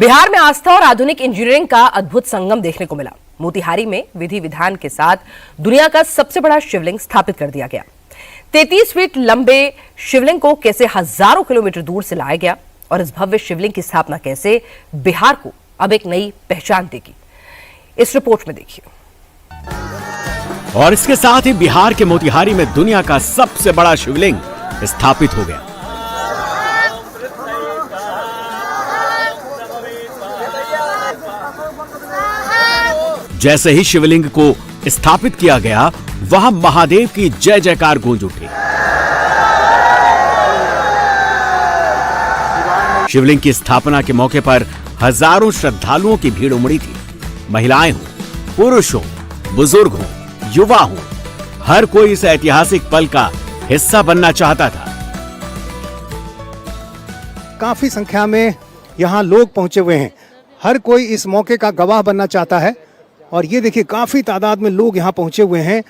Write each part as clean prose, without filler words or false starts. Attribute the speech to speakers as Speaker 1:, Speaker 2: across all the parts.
Speaker 1: बिहार में आस्था और आधुनिक इंजीनियरिंग का अद्भुत संगम देखने को मिला। मोतिहारी में विधि विधान के साथ दुनिया का सबसे बड़ा शिवलिंग स्थापित कर दिया गया। 33 फीट लंबे शिवलिंग को कैसे हजारों किलोमीटर दूर से लाया गया और इस भव्य शिवलिंग की स्थापना कैसे बिहार को अब एक नई पहचान देगी, इस रिपोर्ट में देखिए।
Speaker 2: और इसके साथ ही बिहार के मोतिहारी में दुनिया का सबसे बड़ा शिवलिंग स्थापित हो गया। जैसे ही शिवलिंग को स्थापित किया गया, वहां महादेव की जय जयकार गूंज उठी। शिवलिंग की स्थापना के मौके पर हजारों श्रद्धालुओं की भीड़ उमड़ी थी। महिलाएं हों, पुरुष हों, बुजुर्ग हों, युवा हों, हर कोई इस ऐतिहासिक पल का हिस्सा बनना चाहता था।
Speaker 3: काफी संख्या में यहाँ लोग पहुंचे हुए हैं। हर कोई इस मौके का गवाह बनना चाहता है। और ये देखिए, काफी तादाद में लोग यहाँ पहुंचे हुए हैं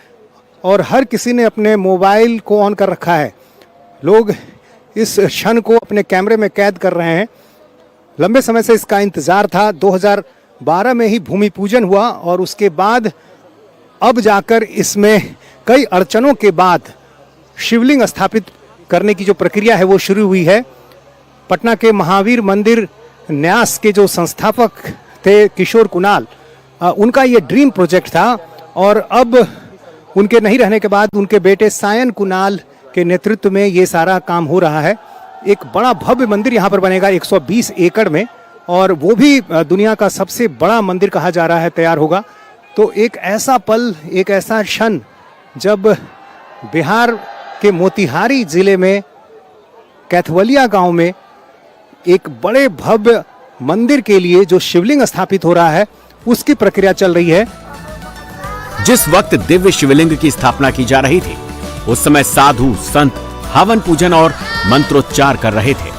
Speaker 3: और हर किसी ने अपने मोबाइल को ऑन कर रखा है। लोग इस क्षण को अपने कैमरे में कैद कर रहे हैं। लंबे समय से इसका इंतजार था। 2012 में ही भूमि पूजन हुआ और उसके बाद अब जाकर इसमें कई अड़चनों के बाद शिवलिंग स्थापित करने की जो प्रक्रिया है वो शुरू हुई है। पटना के महावीर मंदिर न्यास के जो संस्थापक थे किशोर कुणाल, उनका ये ड्रीम प्रोजेक्ट था और अब उनके नहीं रहने के बाद उनके बेटे सायन कुणाल के नेतृत्व में ये सारा काम हो रहा है। एक बड़ा भव्य मंदिर यहाँ पर बनेगा 120 एकड़ में, और वो भी दुनिया का सबसे बड़ा मंदिर कहा जा रहा है तैयार होगा। तो एक ऐसा पल, एक ऐसा क्षण जब बिहार के मोतिहारी जिले में कैथवलिया गांव में एक बड़े भव्य मंदिर के लिए जो शिवलिंग स्थापित हो रहा है उसकी प्रक्रिया चल रही है।
Speaker 2: जिस वक्त दिव्य शिवलिंग की स्थापना की जा रही थी, उस समय साधु संत हवन पूजन और मंत्रोच्चार कर रहे थे।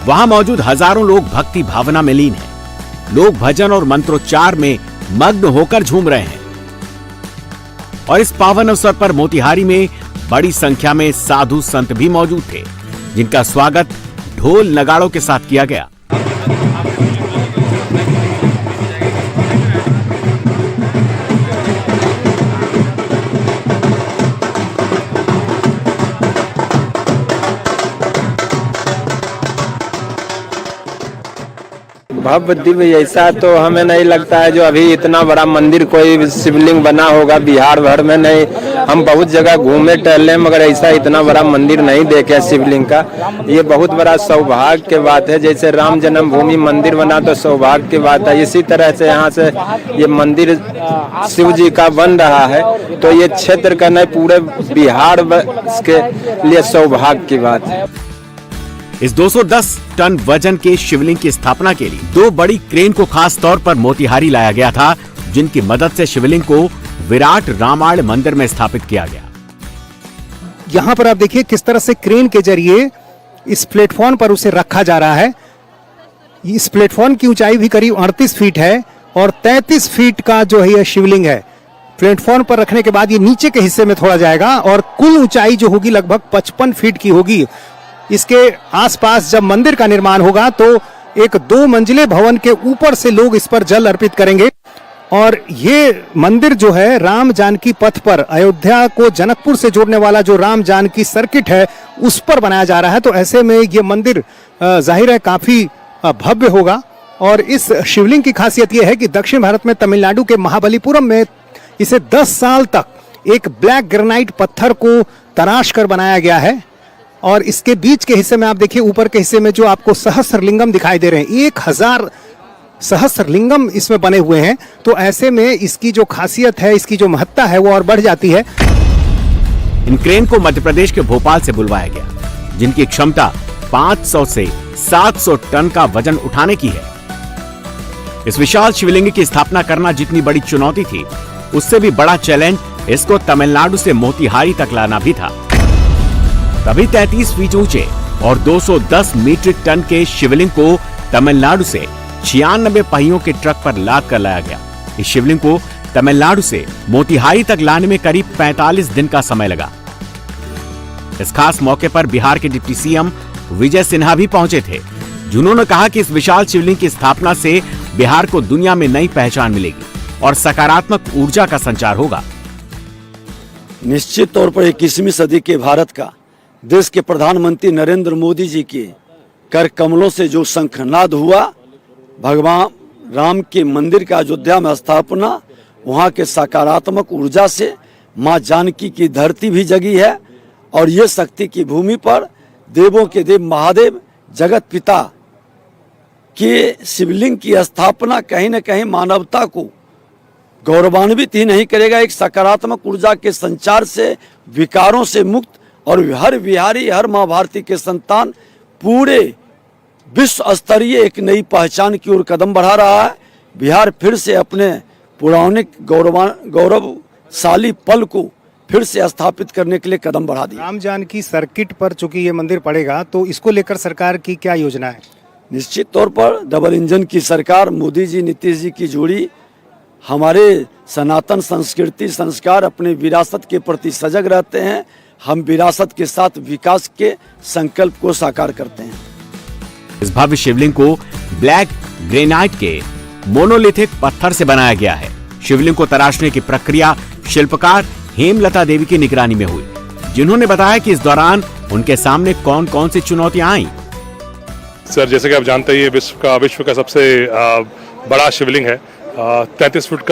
Speaker 2: वहां मौजूद हजारों लोग भक्ति भावना में लीन हैं। लोग भजन और मंत्रोच्चार में मग्न होकर झूम रहे हैं। और इस पावन अवसर पर मोतिहारी में बड़ी संख्या में साधु संत भी मौजूद थे, जिनका स्वागत ढोल नगाड़ों के साथ किया गया।
Speaker 4: भव्य दिव्य ऐसा तो हमें नहीं लगता है जो अभी इतना बड़ा मंदिर कोई शिवलिंग बना होगा बिहार भर में। नहीं, हम बहुत जगह घूमे टहले मगर ऐसा इतना बड़ा मंदिर नहीं देखे शिवलिंग का। ये बहुत बड़ा सौभाग्य की बात है। जैसे राम जन्मभूमि मंदिर बना तो सौभाग्य की बात है, इसी तरह से यहाँ से ये मंदिर शिव जी का बन रहा है तो ये क्षेत्र का नहीं पूरे बिहार के लिए सौभाग्य की बात है।
Speaker 2: इस 210 टन वजन के शिवलिंग की स्थापना के लिए 2 बड़ी क्रेन को खास तौर पर मोतिहारी लाया गया था, जिनकी मदद से शिवलिंग को विराट रामायण मंदिर में स्थापित किया गया।
Speaker 3: यहाँ पर आप देखिए किस तरह से क्रेन के जरिए इस प्लेटफॉर्म पर उसे रखा जा रहा है। इस प्लेटफॉर्म की ऊंचाई भी करीब 38 फीट है और 33 फीट का जो है यह शिवलिंग है। प्लेटफॉर्म पर रखने के बाद ये नीचे के हिस्से में थोड़ा जाएगा और कुल ऊंचाई जो होगी लगभग 55 फीट की होगी। इसके आसपास जब मंदिर का निर्माण होगा तो एक 2 मंजिले भवन के ऊपर से लोग इस पर जल अर्पित करेंगे। और ये मंदिर जो है राम जानकी पथ पर, अयोध्या को जनकपुर से जोड़ने वाला जो राम जानकी सर्किट है उस पर बनाया जा रहा है। तो ऐसे में ये मंदिर जाहिर है काफी भव्य होगा। और इस शिवलिंग की खासियत यह है कि दक्षिण भारत में तमिलनाडु के महाबलीपुरम में इसे 10 साल तक एक ब्लैक ग्रेनाइट पत्थर को तराश कर बनाया गया है। और इसके बीच के हिस्से में आप देखिए, ऊपर के हिस्से में जो आपको सहस्रलिंगम दिखाई दे रहे हैं, 1000 सहस्रलिंगम इसमें बने हुए हैं। तो ऐसे में इसकी जो खासियत है, इसकी जो महत्ता है वो और बढ़ जाती है।
Speaker 2: इन क्रेन को मध्य प्रदेश के भोपाल से बुलवाया गया, जिनकी क्षमता 500 से 700 टन का वजन उठाने की है। इस विशाल शिवलिंग की स्थापना करना जितनी बड़ी चुनौती थी, उससे भी बड़ा चैलेंज इसको तमिलनाडु से मोतिहारी तक लाना भी था। तभी 33 फीट ऊंचे और 210 मीट्रिक टन के शिवलिंग को तमिलनाडु से 96 पहियों के ट्रक पर लाद कर लाया गया। इस शिवलिंग को तमिलनाडु से मोतिहारी तक लाने में करीब 45 दिन का समय लगा। इस खास मौके पर बिहार के डिप्टी सीएम विजय सिन्हा भी पहुंचे थे, जिन्होंने कहा कि इस विशाल शिवलिंग की स्थापना से बिहार को दुनिया में नई पहचान मिलेगी और सकारात्मक ऊर्जा का संचार होगा।
Speaker 5: निश्चित तौर पर 21वीं सदी के भारत का देश के प्रधानमंत्री नरेंद्र मोदी जी के कर कमलों से जो शंखनाद हुआ, भगवान राम के मंदिर का अयोध्या में स्थापना, वहाँ के सकारात्मक ऊर्जा से माँ जानकी की धरती भी जगी है और ये शक्ति की भूमि पर देवों के देव महादेव जगत पिता के शिवलिंग की स्थापना कहीं न कहीं मानवता को गौरवान्वित ही नहीं करेगा, एक सकारात्मक ऊर्जा के संचार से, विकारों से मुक्त, और हर बिहारी, हर माँ भारती के संतान पूरे विश्व स्तरीय एक नई पहचान की ओर कदम बढ़ा रहा है। बिहार फिर से अपने पौराणिक गौरवशाली पल को फिर से स्थापित करने के लिए कदम बढ़ा दिया।
Speaker 3: राम जानकी सर्किट पर चूंकि ये मंदिर पड़ेगा, तो इसको लेकर सरकार की क्या योजना है?
Speaker 5: निश्चित तौर पर डबल इंजन की सरकार, मोदी जी नीतीश जी की जोड़ी हमारे सनातन संस्कृति संस्कार अपने विरासत के प्रति सजग रहते हैं। हम विरासत के साथ विकास के संकल्प को साकार करते हैं।
Speaker 2: इस भव्य शिवलिंग को ब्लैक ग्रेनाइट के मोनोलिथिक पत्थर से बनाया गया है। शिवलिंग को तराशने की प्रक्रिया शिल्पकार हेमलता देवी की निगरानी में हुई, जिन्होंने बताया कि इस दौरान उनके सामने कौन कौन सी चुनौतियां आई।
Speaker 6: सर, जैसे कि आप जानते हैं, विश्व का सबसे बड़ा शिवलिंग है। 33 फुट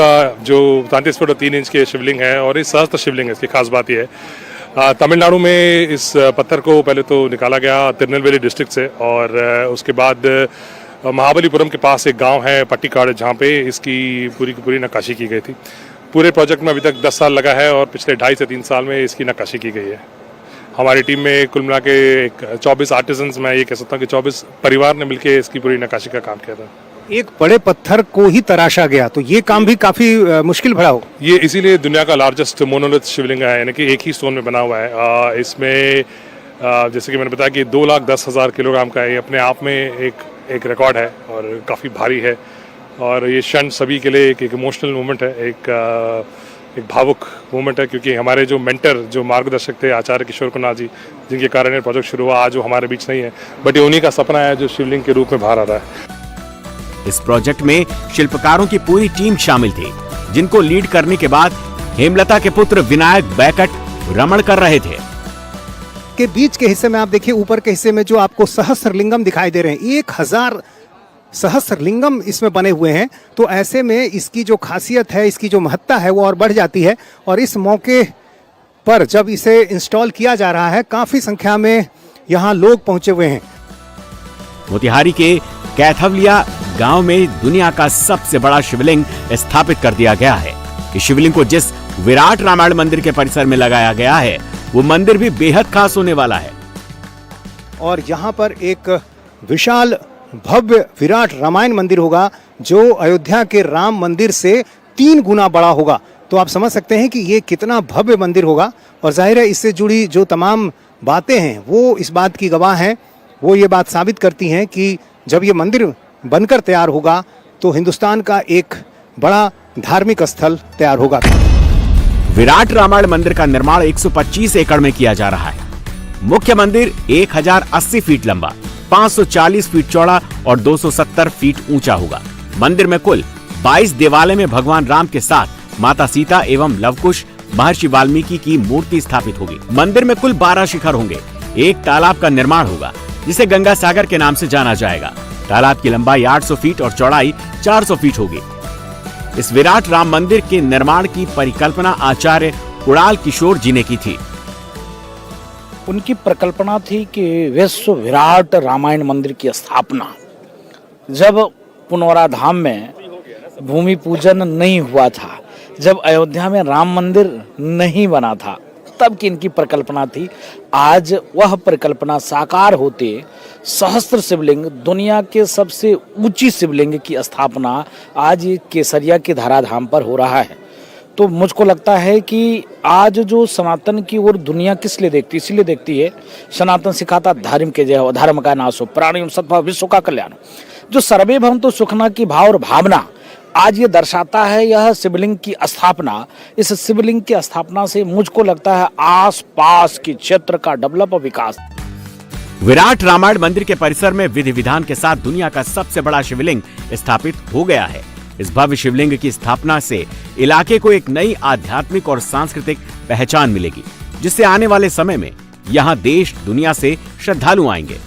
Speaker 6: और 3 इंच के शिवलिंग है और ये सहस्त्र शिवलिंग है। इसकी खास बात यह है, तमिलनाडु में इस पत्थर को पहले तो निकाला गया तिरुनेलवेली डिस्ट्रिक्ट से, और उसके बाद महाबलीपुरम के पास एक गांव है पट्टीकाड़, जहां पे इसकी पूरी की पूरी नक्काशी की गई थी। पूरे प्रोजेक्ट में अभी तक 10 साल लगा है और पिछले 2.5 से 3 साल में इसकी नक्काशी की गई है। हमारी टीम में कुल मिला के 24 आर्टिजन्स, मैं ये कह सकता हूँ कि 24 परिवार ने मिलकर इसकी पूरी नक्काशी का काम किया था।
Speaker 3: एक बड़े पत्थर को ही तराशा गया, तो ये काम भी काफी मुश्किल भरा हो।
Speaker 6: ये इसीलिए दुनिया का लार्जेस्ट मोनोलिथ शिवलिंग है, यानी कि एक ही स्टोन में बना हुआ है। इसमें जैसे कि मैंने बताया कि 2,10,000 किलोग्राम का ये अपने आप में एक रिकॉर्ड है और काफ़ी भारी है। और ये क्षण सभी के लिए एक इमोशनल मोमेंट है, एक भावुक मोमेंट है, क्योंकि हमारे जो मेंटर, जो मार्गदर्शक थे आचार्य किशोर कुमार जी, जिनके कारण ये प्रोजेक्ट शुरू हुआ, आज वो हमारे बीच नहीं है, बट ये उन्हीं का सपना है जो शिवलिंग के रूप में बाहर आ रहा है।
Speaker 2: इस प्रोजेक्ट में शिल्पकारों की पूरी टीम शामिल थी, जिनको लीड करने के बाद हेमलता के पुत्र विनायक बैकट रमण कर रहे थे।
Speaker 3: के बीच के हिस्से में आप देखिए, ऊपर के हिस्से में जो आपको सहस्त्रलिंगम दिखाई दे रहे हैं, 1000 सहस्त्रलिंगम इसमें बने हुए हैं। तो ऐसे में इसकी जो खासियत है, इसकी जो महत्ता है, वो और बढ़ जाती है। और इस मौके पर जब इसे इंस्टॉल किया जा रहा है, काफी संख्या में यहाँ लोग पहुंचे हुए हैं।
Speaker 2: मोतिहारी के कैथवलिया गांव में दुनिया का सबसे बड़ा शिवलिंग स्थापित कर दिया गया है। इस शिवलिंग को जिस विराट रामायण मंदिर के परिसर में लगाया गया है, वो मंदिर भी बेहद खास होने वाला है।
Speaker 3: और यहाँ पर एक विशाल भव्य विराट रामायण मंदिर होगा, जो अयोध्या के राम मंदिर से 3 गुना बड़ा होगा। तो आप समझ सकते हैं कि ये कितना भव्य मंदिर होगा। और जाहिर है, इससे जुड़ी जो तमाम बातें हैं, वो इस बात की गवाह हैं। वो ये बात साबित करती हैं कि जब ये मंदिर बनकर तैयार होगा, तो हिंदुस्तान का एक बड़ा धार्मिक स्थल तैयार होगा।
Speaker 2: विराट रामायण मंदिर का निर्माण 125 एकड़ में किया जा रहा है। मुख्य मंदिर 1080 फीट लंबा, 540 फीट चौड़ा और 270 फीट ऊंचा होगा। मंदिर में कुल 22 देवालय में भगवान राम के साथ माता सीता एवं लवकुश महर्षि वाल्मीकि की मूर्ति स्थापित होगी। मंदिर में कुल 12 शिखर होंगे। एक तालाब का निर्माण होगा, जिसे गंगा सागर के नाम से जाना जाएगा। तालाब की लंबाई 800 फीट और चौड़ाई 400 फीट होगी। इस विराट राम मंदिर के निर्माण की परिकल्पना आचार्य कुणाल किशोर जी ने की थी।
Speaker 7: उनकी परिकल्पना थी कि विश्व विराट रामायण मंदिर की स्थापना जब पुनौरा धाम में भूमि पूजन नहीं हुआ था, जब अयोध्या में राम मंदिर नहीं बना था, तब की इनकी परिकल्पना थी। आज वह परिकल्पना साकार होते सहस्त्र शिवलिंग, दुनिया के सबसे ऊंची शिवलिंग की स्थापना आज ये केसरिया के धराधाम पर हो रहा है। तो मुझको लगता है कि आज जो सनातन की ओर दुनिया किस लिए देखती, इसलिए देखती है, सनातन सिखाता धर्म के जय हो, धर्म का नाश हो, प्राणियों सद्भाव, विश्व का कल्याण। जो सर्वे भवन्तु सुखिनः की भाव और भावना आज ये दर्शाता है यह शिवलिंग की स्थापना। इस शिवलिंग की स्थापना से मुझको लगता है आस पास के क्षेत्र का डेवलप और विकास।
Speaker 2: विराट रामायण मंदिर के परिसर में विधि विधान के साथ दुनिया का सबसे बड़ा शिवलिंग स्थापित हो गया है। इस भव्य शिवलिंग की स्थापना से इलाके को एक नई आध्यात्मिक और सांस्कृतिक पहचान मिलेगी, जिससे आने वाले समय में यहाँ देश दुनिया से श्रद्धालु आएंगे।